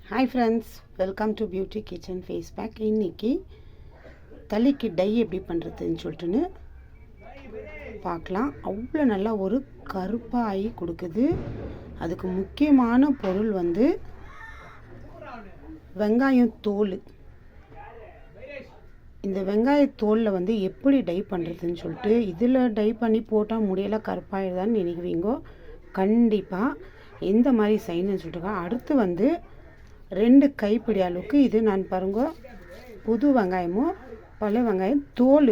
Hi friends, welcome to beauty kitchen face pack. இன்றைக்கி தலைக்கு tie எப்படி பண்ணுறதுன்னு சொல்லிட்டுன்னு பார்க்கலாம். அவ்வளோ நல்லா ஒரு கருப்பாகி கொடுக்குது. அதுக்கு முக்கியமான பொருள் வந்து வெங்காயம் தோல். இந்த வெங்காய தோலில் வந்து எப்படி டை பண்ணுறதுன்னு சொல்லிட்டு, இதில் டை பண்ணி போட்டால் முடியெல்லாம் கருப்பாயிடுதான்னு நினைக்குவீங்கோ. கண்டிப்பாக எந்த மாதிரி செய்யணும்னு சொல்லிட்டு அடுத்து வந்து 2 கைப்பிடி அளவுக்கு இது நான் பாருங்க, புது வெங்காயமும் பழைய வெங்காயம் தோல்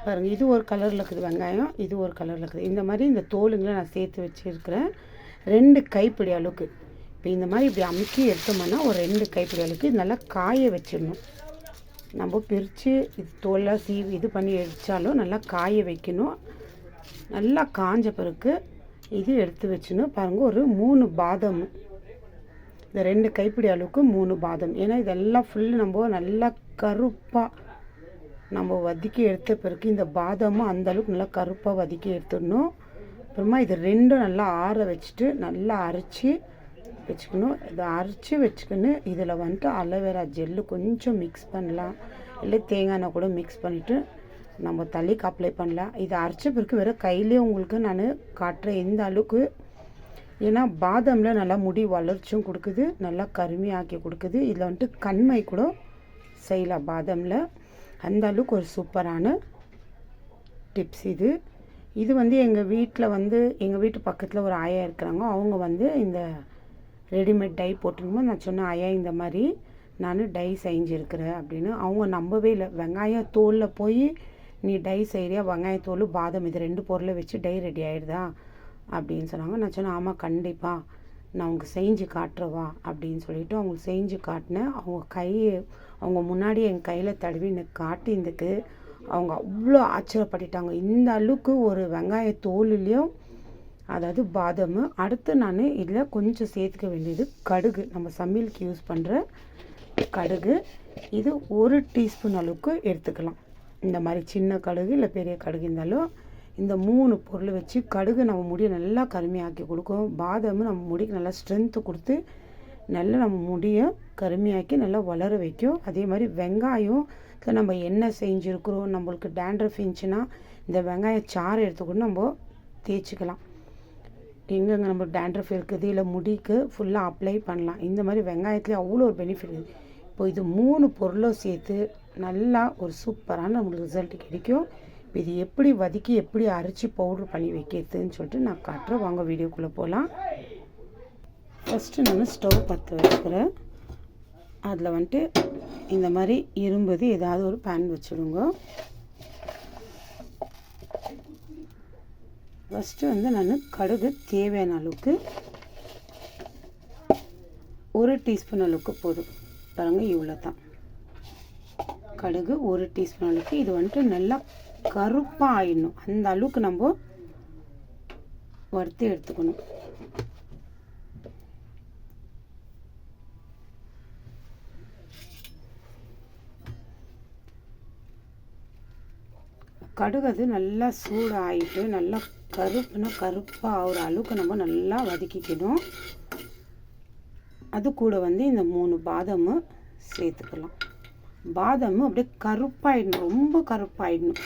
பாருங்கள். இது ஒரு கலரில் இருக்குது வெங்காயம், இது ஒரு கலரில் இருக்குது. இந்த மாதிரி இந்த தோலுங்களை நான் சேர்த்து வச்சுருக்கிறேன் 2 கைப்பிடி அளவுக்கு. இப்போ இந்த மாதிரி இப்படி அமுக்கி எடுத்தோம்னா ஒரு 2 கைப்பிடி அளவுக்கு நல்லா காய வச்சிடணும். நம்ம பிரித்து இது தோலாக சீவி இது பண்ணி எடுத்தாலும் நல்லா காய வைக்கணும். நல்லா காஞ்ச பிறகு இது எடுத்து வச்சுணும். பாருங்கள், ஒரு 3 பாதாம், இந்த 2 கைப்பிடி அளவுக்கு 3 பாதாம். ஏன்னா இதெல்லாம் ஃபுல்லு நம்ம நல்லா கருப்பாக நம்ம வதக்கி எடுத்த பிறகு இந்த பாதாமும் அந்தளவுக்கு நல்லா கருப்பாக வதக்கி எடுத்துடணும். அப்புறமா இது 2 நல்லா ஆற வச்சுட்டு நல்லா அரைச்சி வச்சுக்கணும். இதை அரைச்சி வச்சுக்கின்னு இதில் வந்துட்டு அலோவேரா ஜெல்லு கொஞ்சம் மிக்ஸ் பண்ணலாம், இல்லை தேங்காய் எண்ணெய் கூட மிக்ஸ் பண்ணிவிட்டு நம்ம தலைக்கு அப்ளை பண்ணலாம். இதை அரைச்ச பிறகு வேறு கையிலே உங்களுக்கு நான் காட்டுறேன் எந்த அளவுக்கு. ஏன்னா பாதாமில் நல்லா முடி வளர்ச்சியும் கொடுக்குது, நல்லா கருமையாக்கி கொடுக்குது. இதில் வந்துட்டு கண்மை கூட செய்யலாம் பாதாமில். அந்த அளவுக்கு ஒரு சூப்பரான டிப்ஸ் இது. இது வந்து எங்கள் வீட்டில் வந்து எங்கள் வீட்டு பக்கத்தில் ஒரு ஆயா இருக்கிறாங்க. அவங்க வந்து இந்த ரெடிமேட் டை போட்டுருக்கும்போது நான் சொன்னேன், ஆயா இந்த மாதிரி நான் டை செஞ்சுருக்கிறேன் அப்படின்னு. அவங்க நம்பவே இல்லை. வெங்காய தோலில் போய் நீ டை செய்கிறியா, வெங்காயத்தோல் பாதாம் இது 2 பொருளை வச்சு டை ரெடி ஆகிடுதா அப்படின்னு சொன்னாங்க. நான் சொன்னேன், ஆமாம் கண்டிப்பாக நான் அவங்க செஞ்சு காட்டுறவா அப்படின்னு சொல்லிவிட்டு அவங்களுக்கு செஞ்சு காட்டினேன். அவங்க முன்னாடி என் கையில் தடவி எனக்கு காட்டினதுக்கு அவங்க அவ்வளோ ஆச்சரியப்பட்டுட்டாங்க. இந்த அளவுக்கு ஒரு வெங்காய தோலுலேயும் அதாவது பாதாம். அடுத்து நான் இதில் கொஞ்சம் சேர்த்துக்க வேண்டியது கடுகு, நம்ம சமையலுக்கு யூஸ் பண்ணுற கடுகு. இது 1 டீஸ்பூன் அளவுக்கு எடுத்துக்கலாம். இந்த மாதிரி சின்ன கடுகு இல்லை பெரிய கடுகு இருந்தாலும் இந்த 3 பொருள் வச்சு கடுகு நம்ம முடியை நல்லா கருமையாக்கி கொடுக்கும். பாதாம் நம்ம முடிக்கு நல்லா ஸ்ட்ரென்த்து கொடுத்து நல்லா நம்ம முடியை கருமையாக்கி நல்லா வளர வைக்கும். அதே மாதிரி வெங்காயம் நம்ம எண்ணெய் செஞ்சுருக்குறோம், நம்மளுக்கு டேண்ட்ரஃப் இருந்துச்சுன்னா இந்த வெங்காய சாறு எடுத்துக்கூட நம்ம தேய்ச்சிக்கலாம். எங்கெங்கே நம்ம டேண்ட்ரஃப் இருக்குது இல்லை முடிக்கு ஃபுல்லாக அப்ளை பண்ணலாம். இந்த மாதிரி வெங்காயத்துலேயே அவ்வளோ ஒரு பெனிஃபிட் இருக்குது. இப்போ இது 3 பொருளும் சேர்த்து நல்லா ஒரு சூப்பரான நம்மளுக்கு ரிசல்ட் கிடைக்கும். இப்போ இது எப்படி வதக்கி எப்படி அரைச்சி பவுட்ரு பண்ணி வைக்கிறதுன்னு சொல்லிட்டு நான் காட்டுறேன். வாங்க வீடியோக்குள்ளே போகலாம். ஃபஸ்ட்டு நான் ஸ்டவ் பற்ற வச்சுக்கிறேன். அதில் வந்துட்டு இந்த மாதிரி இரும்புது ஏதாவது ஒரு பேன் வச்சுடுங்க. ஃபஸ்ட்டு வந்து நான் கடுகு தேவையான அளவுக்கு 1 டீஸ்பூன் அளவுக்கு போதும். பாருங்கள், இவ்வளோ தான் கடுகு 1 டீஸ்பூன் அளவுக்கு. இது வந்துட்டு நல்லா கருப்பாக ஆயிடணும், அந்த அளவுக்கு நம்ம வறுத்து எடுத்துக்கணும். கடுகு அது நல்லா சூடாகிட்டு நல்லா கருப்பாக ஆகிற அளவுக்கு நம்ம நல்லா வதக்கிக்கணும். அது கூட வந்து இந்த 3 பாதாமும் சேர்த்துக்கலாம். பாதாமும் அப்படியே கருப்பாயிடணும், ரொம்ப கருப்பாயிடணும்.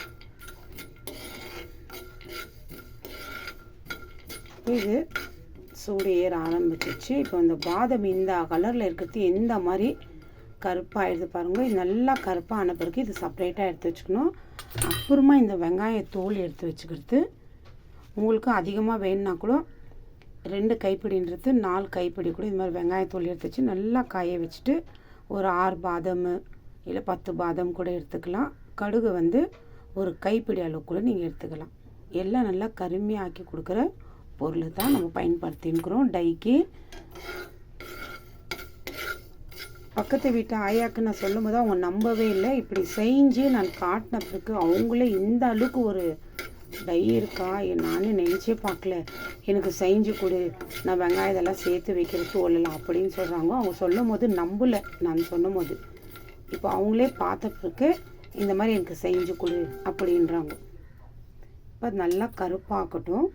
இது சூடு ஏற ஆரம்பிச்சிச்சு. இப்போ இந்த பாதாம் இந்த கலரில் இருக்கிறது எந்த மாதிரி கருப்பாகிடுது பாருங்கள். இது நல்லா கருப்பான பிறகு இது செப்பரேட்டாக எடுத்து வச்சுக்கணும். அப்புறமா இந்த வெங்காய தோல் எடுத்து வச்சுக்கிறது. உங்களுக்கு அதிகமாக வேணும்னா கூட 2 கைப்பிடின்றது 4 கைப்பிடி கூட இது மாதிரி வெங்காயத்தோல் எடுத்து வச்சு நல்லா காய வச்சுட்டு ஒரு 6 பாதாம் இல்லை 10 பாதாம் கூட எடுத்துக்கலாம். கடுகு வந்து ஒரு கைப்பிடி அளவு கூட நீங்கள் எடுத்துக்கலாம். எல்லாம் நல்லா கருமையாக்கி கொடுக்குற பொருள் தான் நம்ம பயன்படுத்தின்னுக்கிறோம் டைக்கு. பக்கத்து வீட்டு ஆயாக்கு நான் சொல்லும் போது அவங்க நம்பவே இல்லை. இப்படி செஞ்சு நான் காட்டின பிறகு அவங்களே இந்த அளவுக்கு ஒரு டை இருக்கா நானே நினச்சே பார்க்கல, எனக்கு செஞ்சு கொடு, நான் வெங்காயம் இதெல்லாம் சேர்த்து வைக்கிறது சொல்லலாம் அப்படின்னு சொல்கிறாங்க. அவங்க சொல்லும் போது நம்பலை நான் சொன்னும் போது. இப்போ அவங்களே பார்த்த பிறகு இந்த மாதிரி எனக்கு செஞ்சு கொடு அப்படின்றாங்க. இப்போ நல்லா கருப்பாகட்டும்.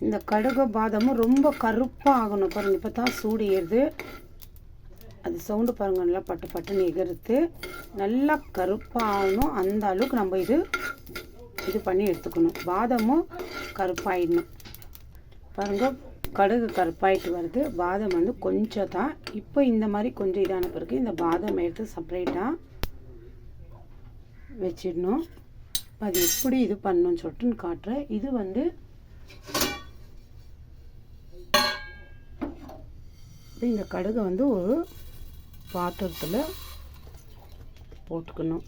இந்த கடுகு பாதாமும் ரொம்ப கருப்பாக ஆகணும் பாருங்கள். இப்போ தான் சூடு ஏறுது. அது சவுண்டு பாருங்கள், நல்லா பட்டு பட்டுன்னு எகிறது. நல்லா கருப்பாகணும், அந்த அளவுக்கு நம்ம இது பண்ணி எடுத்துக்கணும். பாதமும் கருப்பாயிடணும். பாருங்கள், கடுகு கருப்பாயிட்டு வருது. பாதம் வந்து கொஞ்சம் தான். இப்போ இந்த மாதிரி கொஞ்சம் இதான பிறகு இந்த பாதம் எடுத்து செப்பரேட்டாக வச்சிடணும். அது எப்படி இது பண்ணணும்னு சொல்லிட்டு காட்டுறேன். இது வந்து இந்த கடுகை வந்து ஒரு பாத்திரத்தில் போட்டுக்கணும்.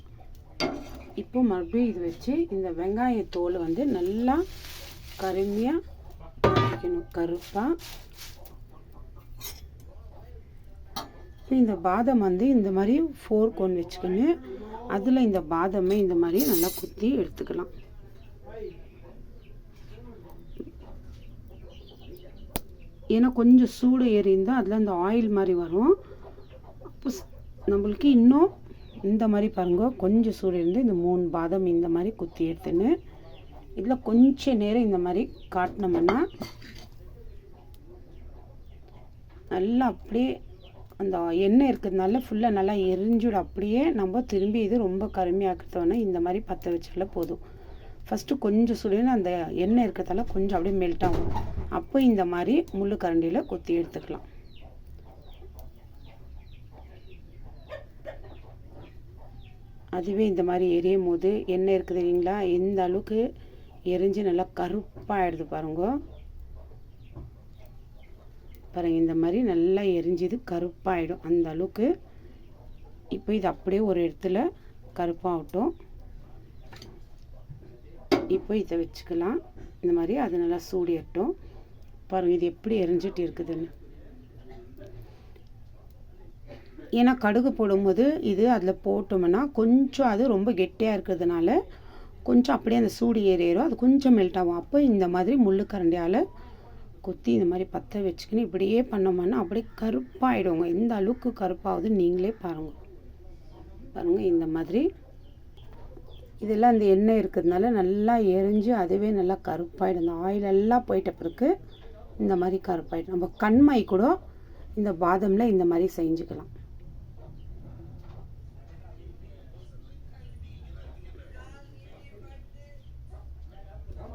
இப்போ மறுபடியும் இது வச்சு இந்த வெங்காயத்தோல் வந்து நல்லா கருமையாக வைக்கணும், கருப்பாக. இந்த பாதம் வந்து இந்த மாதிரி ஃபோர்க் ஒன்று வச்சுக்கணும். அதில் இந்த பாதமே இந்த மாதிரி நல்லா குத்தி எடுத்துக்கலாம். ஏன்னா கொஞ்சம் சூடு ஏறிந்தால் அதில் அந்த ஆயில் மாதிரி வரும். அப்போ நம்மளுக்கு இன்னும் இந்த மாதிரி பாருங்க, கொஞ்சம் சூடு இருந்து இந்த 3 பாதம் இந்த மாதிரி குத்தி எடுத்துன்னு இதில் கொஞ்சம் நேரம் இந்த மாதிரி காட்டினோம்னா நல்லா அப்படியே அந்த எண்ணெய் இருக்கிறதுனால ஃபுல்லாக நல்லா எரிஞ்சுடும். அப்படியே நம்ம திரும்பி இது ரொம்ப கருமையாக்கிறதோன்னா இந்த மாதிரி பற்ற வச்சால போதும். ஃபஸ்ட்டு கொஞ்சம் சுடுன்னு அந்த எண்ணெய் இருக்கிறதால கொஞ்சம் அப்படியே மெல்ட் ஆகும். அப்போ இந்த மாதிரி முள்ளு கரண்டியில் கொத்தி எடுத்துக்கலாம். அதுவே இந்த மாதிரி எரியும் போது எண்ணெய் இருக்குது இல்லைங்களா, எந்த அளவுக்கு எரிஞ்சு நல்லா கருப்பாகிடுது பாருங்க. பாருங்கள், இந்த மாதிரி நல்லா எரிஞ்சுது கருப்பாகிடும் அந்த அளவுக்கு. இப்போ இது அப்படியே ஒரு இடத்துல கருப்பாகட்டும். இப்போ இதை வச்சுக்கலாம். இந்த மாதிரி அது நல்லா சூடியட்டும். பாருங்கள், இது எப்படி எரிஞ்சிட்டு இருக்குதுன்னு. ஏன்னா கடுகு போடும்போது இது அதில் போட்டோம்னா கொஞ்சம் அது ரொம்ப கெட்டியாக இருக்கிறதுனால கொஞ்சம் அப்படியே அந்த சூடு ஏறிடும், அது கொஞ்சம் மெல்ட் ஆகும். அப்போ இந்த மாதிரி முள்ளு கரண்டியால் குத்தி இந்த மாதிரி பற்ற வச்சுக்கின்னு இப்படியே பண்ணோம்னா அப்படியே கருப்பாகிடுவோங்க. எந்த அளவுக்கு கருப்பாகுது நீங்களே பாருங்கள். இந்த மாதிரி இதெல்லாம் இந்த எண்ணெய் இருக்கிறதுனால நல்லா எரிஞ்சு அதுவே நல்லா கருப்பாயிடும். இந்த ஆயில் எல்லாம் போயிட்ட பிறகு இந்த மாதிரி கருப்பாயிடும். நம்ம கண்மை கூட இந்த பாதமில் இந்த மாதிரி செஞ்சுக்கலாம்.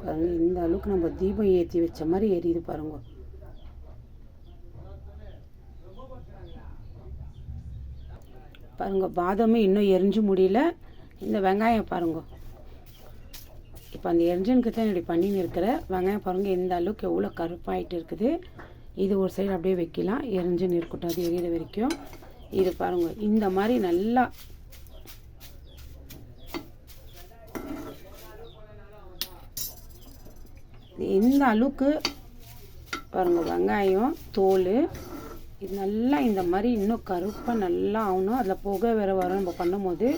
பாருங்க, இந்த அளவுக்கு நம்ம தீபம் ஏற்றி வச்ச மாதிரி எரியுது பாருங்க. பாருங்க, பாதமே இன்னும் எரிஞ்சு முடியல. இந்த வெங்காயம் பாருங்க, இப்போ அந்த எரிஞ்சனுக்கு தான் இப்படி பண்ணின்னு இருக்கிற வெங்காயம் பாருங்கள் எந்த அளவுக்கு எவ்வளோ கருப்பாயிட்டு இருக்குது. இது ஒரு சைடு அப்படியே வைக்கலாம், எரிஞ்சுன்னு இருக்கட்டும், அது எரியிற வரைக்கும். இது பாருங்கள், இந்த மாதிரி நல்லா எந்த அளவுக்கு பாருங்கள் வெங்காயம் தோல் இது நல்லா இந்த மாதிரி இன்னும் கருப்பாக நல்லா ஆகணும். அதில் புகை வேறு வரும் நம்ம பண்ணும்போது.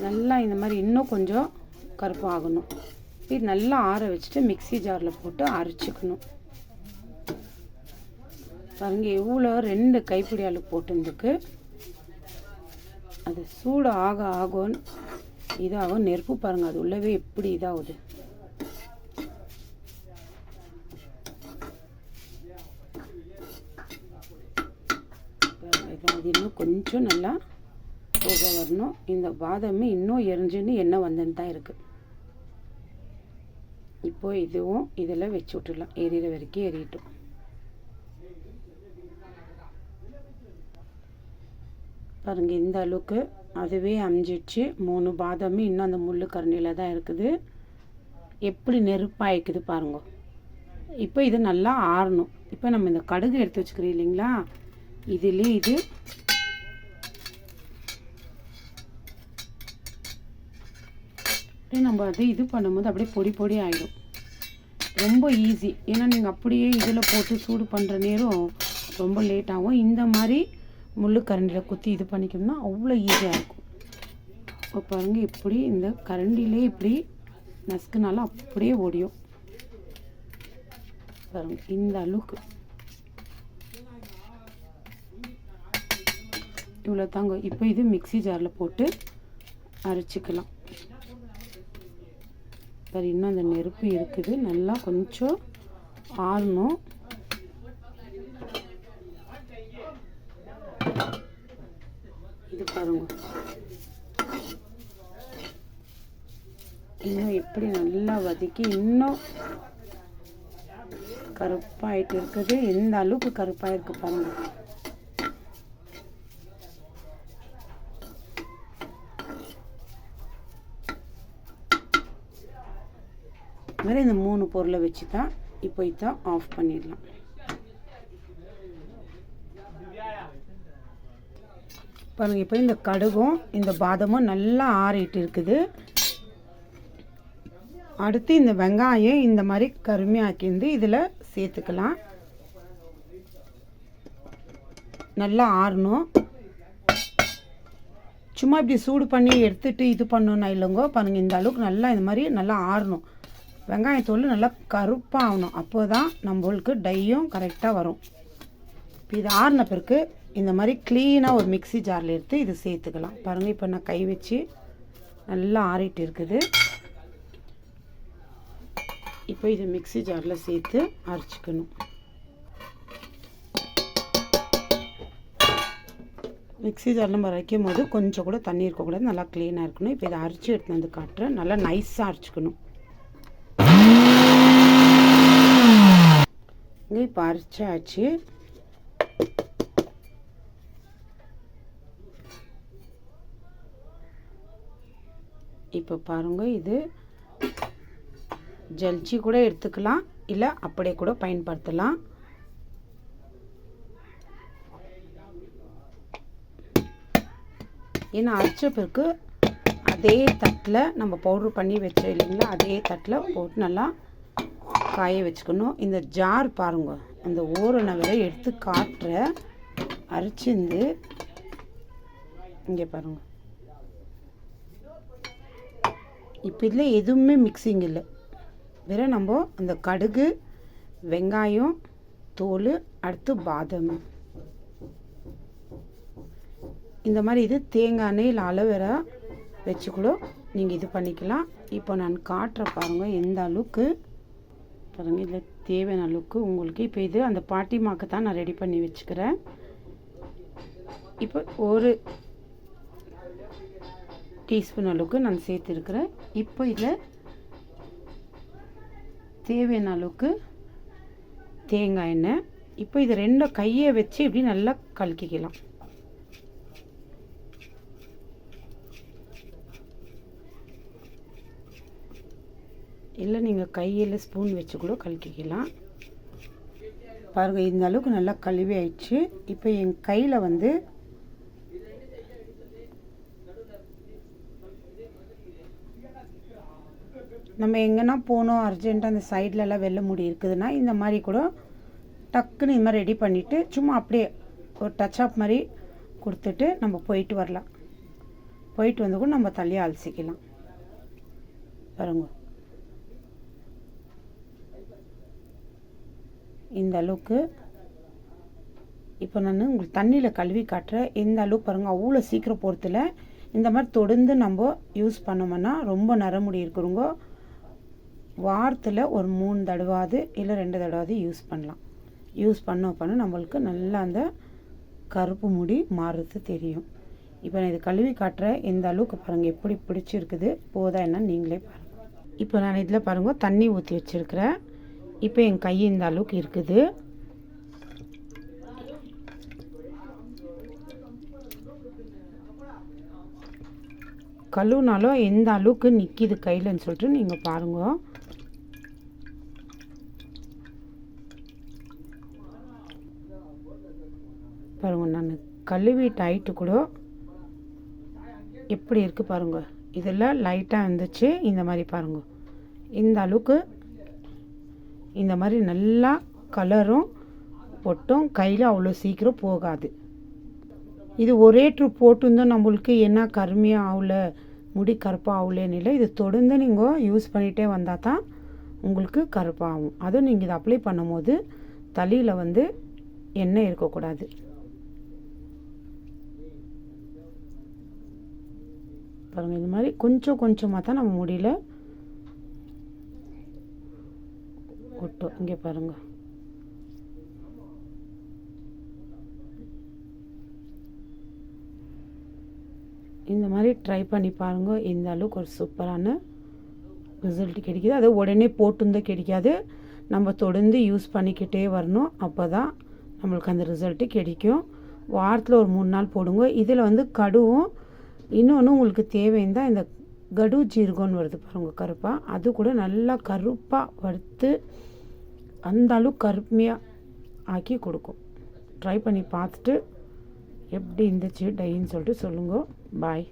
நல்லா இந்த மாதிரி இன்னும் கொஞ்சம் கருப்பாகணும். இது நல்லா ஆற வச்சுட்டு மிக்ஸி ஜாரில் போட்டு அரைச்சிக்கணும். பாருங்க எவ்வளோ 2 கைப்பிடி அளவு போட்டுருக்கு. அது சூடு ஆகும் இதாகும். நெருப்பு பாருங்கள், அது உள்ளவே எப்படி இதாகுது. அது இன்னும் கொஞ்சம் நல்லா போக வரணும். இந்த பாதமே இன்னும் எரிஞ்சுன்னு எண்ணெய் வந்துன்னு தான் இருக்குது. இப்போ இதுவும் இதில் வச்சு விட்டுடலாம், எரியிற வரைக்கும் எரியட்டும். பாருங்கள், இந்த அளவுக்கு அதுவே அமிஞ்சிடுச்சு. 3 பாதமே இன்னும் அந்த முள்ளு கரண்டியில் தான் இருக்குது. எப்படி நெருப்பாயிக்குது பாருங்க. இப்போ இது நல்லா ஆறணும். இப்போ நம்ம இந்த கடுகு எடுத்து வச்சுக்கிறோம் இல்லைங்களா, இதுலேயே இது நம்ம அது இது பண்ணும்போது அப்படியே பொடி பொடி ஆகிடும். ரொம்ப ஈஸி. ஏன்னா நீங்கள் அப்படியே இதில் போட்டு சூடு பண்ணுற நேரம் ரொம்ப லேட் ஆகும். இந்த மாதிரி முள்ளு கரண்டியில் குத்தி இது பண்ணிக்கணும்னா அவ்வளோ ஈஸியாக இருக்கும். இப்போ பாருங்கள், இப்படி இந்த கரண்டிலே இப்படி நசுக்குனாலும் அப்படியே ஓடியும் பாருங்கள். இந்த அளவுக்கு இவ்வளோ தாங்க. இப்போ இது மிக்ஸி ஜாரில் போட்டு அரைச்சிக்கலாம். பாரு, இன்னும் அந்த நெருப்பு இருக்குது. நல்லா கொஞ்சம் ஆறணும். பாருங்க. இன்னும் எப்படி நல்லா வதக்கி இன்னும் கருப்பாயிட்டு இருக்குது. எந்த அளவுக்கு கருப்பாயிருக்கு பாருங்க. வேறு இந்த 3 பொருளை வச்சு தான் இப்போ இதான் ஆஃப் பண்ணிடலாம். பாருங்கள், இப்போ இந்த கடுகும் இந்த பாதமும் நல்லா ஆறிட்டு இருக்குது. அடுத்து இந்த வெங்காயம் இந்த மாதிரி கருமையாக்கிந்து இதில் சேர்த்துக்கலாம். நல்லா ஆறணும். சும்மா இப்படி சூடு பண்ணி எடுத்துகிட்டு இது பண்ணணும்னா இல்லைங்கோ. பாருங்கள், இந்த அளவுக்கு நல்லா இந்த மாதிரி நல்லா ஆறணும். வெங்காயத்தோல் நல்லா கருப்பாக ஆகணும். அப்போ தான் நம்மளுக்கு டையும் கரெக்டாக வரும். இப்போ இது ஆறின பிறகு இந்த மாதிரி க்ளீனாக ஒரு மிக்ஸி ஜாரில் எடுத்து இது சேர்த்துக்கலாம். பாருங்கள், இப்போ நான் கை வச்சு நல்லா ஆறிட்டு இருக்குது. இப்போ இது மிக்ஸி ஜாரில் சேர்த்து அரைச்சிக்கணும். மிக்ஸி ஜாரில் நம்ம அரைக்கும் போது கொஞ்சம் கூட தண்ணி இருக்கக்கூடாது, நல்லா க்ளீனாக இருக்கணும். இப்போ இதை அரைச்சி எடுத்து வந்து காட்டுறேன். நல்லா நைஸாக அரைச்சிக்கணும். இங்கே இப்போ அரைச்சாச்சு. இப்போ பாருங்கள், இது ஜல்ஜி கூட எடுத்துக்கலாம், இல்லை அப்படியே கூட பயன்படுத்தலாம். ஏன்னா அரைச்ச பிறகு அதே தட்டில் நம்ம பவுட்ரு பண்ணி வச்சோம் இல்லைங்களா, அதே தட்டில் போட்டு நல்லா காய வச்சுக்கணும். இந்த ஜார் பாருங்க, அந்த ஓரணை விட எடுத்து காட்டுற அரைச்சிந்து இங்கே பாருங்கள். இப்போ இதில் எதுவுமே மிக்சிங் இல்லை. வெறும் நம்ம அந்த கடுகு, வெங்காயம் தோல், அடுத்து பாதாம், இந்த மாதிரி இது தேங்காய் எண்ணெய் இல்லை அலோவேரா வச்சு கூட நீங்கள் இது பண்ணிக்கலாம். இப்போ நான் காட்டுற பாருங்கள் எந்த அளவுக்கு. பாருங்கள், இதில் தேவையான அளவுக்கு உங்களுக்கு. இப்போ இது அந்த பாட்டிமாக்கு தான் நான் ரெடி பண்ணி வச்சுக்கிறேன். இப்போ ஒரு டீஸ்பூன் அளவுக்கு நான் சேர்த்துருக்கிறேன். இப்போ இதில் தேவையான அளவுக்கு தேங்காய் எண்ணெய். இப்போ இது ரெண்டும் கையை வச்சு இப்படி நல்லா கலக்கிக்கலாம். இல்லை நீங்கள் கையில் ஸ்பூன் வச்சு கூட கலக்கிக்கலாம். பாருங்கள், இந்த அளவுக்கு நல்லா கழுவி ஆயிடுச்சு. இப்போ என் கையில் வந்து நம்ம எங்கன்னா போனோம் அர்ஜென்ட்டாக அந்த சைட்லலாம் வெள்ளை முடி இருக்குதுன்னா இந்த மாதிரி கூட டக்குன்னு இந்த மாதிரி ரெடி பண்ணிவிட்டு சும்மா அப்படியே ஒரு டச் அப் மாதிரி கொடுத்துட்டு நம்ம போயிட்டு வரலாம். போயிட்டு வந்து கூட நம்ம தலையை அலசிக்கலாம். பாருங்க, இந்த அளவுக்கு. இப்போ நான் உங்களுக்கு தண்ணியில் கழுவி காட்டுறேன். இந்த அளவுக்கு பாருங்கள், அவ்வளோ சீக்கிரம் போகிறதுல. இந்த மாதிரி தொடர்ந்து நம்ம யூஸ் பண்ணோம்னா ரொம்ப நரமுடி இருக்கிறவங்க வாரத்தில் ஒரு 3 தடவாது இல்லை 2 தடவாது யூஸ் பண்ணலாம். யூஸ் பண்ண நம்மளுக்கு நல்லா அந்த கருப்பு முடி மாறுறது தெரியும். இப்போ நான் இது கழுவி காட்டுறேன். இந்த அளவுக்கு பாருங்கள் எப்படி பிடிச்சிருக்குது. போதா என்ன நீங்களே பாருங்கள். இப்போ நான் இதில் பாருங்கள் தண்ணி ஊற்றி வச்சுருக்கிறேன். இப்போ என் கை இந்த அளவுக்கு இருக்குது. கழுவுனாலும் எந்த அளவுக்கு நிற்கிது கையிலன்னு சொல்லிட்டு நீங்கள் பாருங்க. பாருங்க, நான் கழுவிட்டு ஆயிட்டு கூட எப்படி இருக்குது பாருங்க. இதெல்லாம் லைட்டாக இருந்துச்சு. இந்த மாதிரி பாருங்க, இந்த அளவுக்கு இந்த மாதிரி நல்லா கலரும் பொட்டும் கையில் அவ்வளோ சீக்கிரம் போகாது. இது ஒரே ட்ரிப் போட்டுருந்தோம் நம்மளுக்கு என்ன கருமையாக ஆகல, முடி கருப்பாக ஆகலன்னு இல்லை. இது தொடர்ந்து நீங்கள் யூஸ் பண்ணிகிட்டே வந்தால் தான் உங்களுக்கு கருப்பாகும். அதுவும் நீங்கள் இதை அப்ளை பண்ணும்போது தலையில் வந்து எண்ணெய் இருக்கக்கூடாது. பாருங்கள், இந்த மாதிரி கொஞ்சம் கொஞ்சமாக தான் நம்ம முடியல கொட்டும். இங்கே பாருங்கள், இந்த மாதிரி ட்ரை பண்ணி பாருங்க. இந்த அளவுக்கு ஒரு சூப்பரான ரிசல்ட் கிடைக்கிது. அது உடனே போட்டுருந்தால் கிடைக்காது, நம்ம தொடர்ந்து யூஸ் பண்ணிக்கிட்டே வரணும். அப்போ தான் நம்மளுக்கு அந்த ரிசல்ட்டு கிடைக்கும். வாரத்தில் ஒரு 3 நாள் போடுங்க. இதில் வந்து கடுவும் இன்னொன்று உங்களுக்கு தேவைன்னா இந்த கடு ஜீரகம்னு வருது பாருங்கள் கருப்பாக, அது கூட நல்லா கருப்பாக வறுத்து அந்த அளவுக்கு கருமையாக ஆக்கி கொடுக்கும். ட்ரை பண்ணி பார்த்துட்டு எப்படி இருந்துச்சு டைன்னு சொல்லிட்டு சொல்லுங்க. பாய்.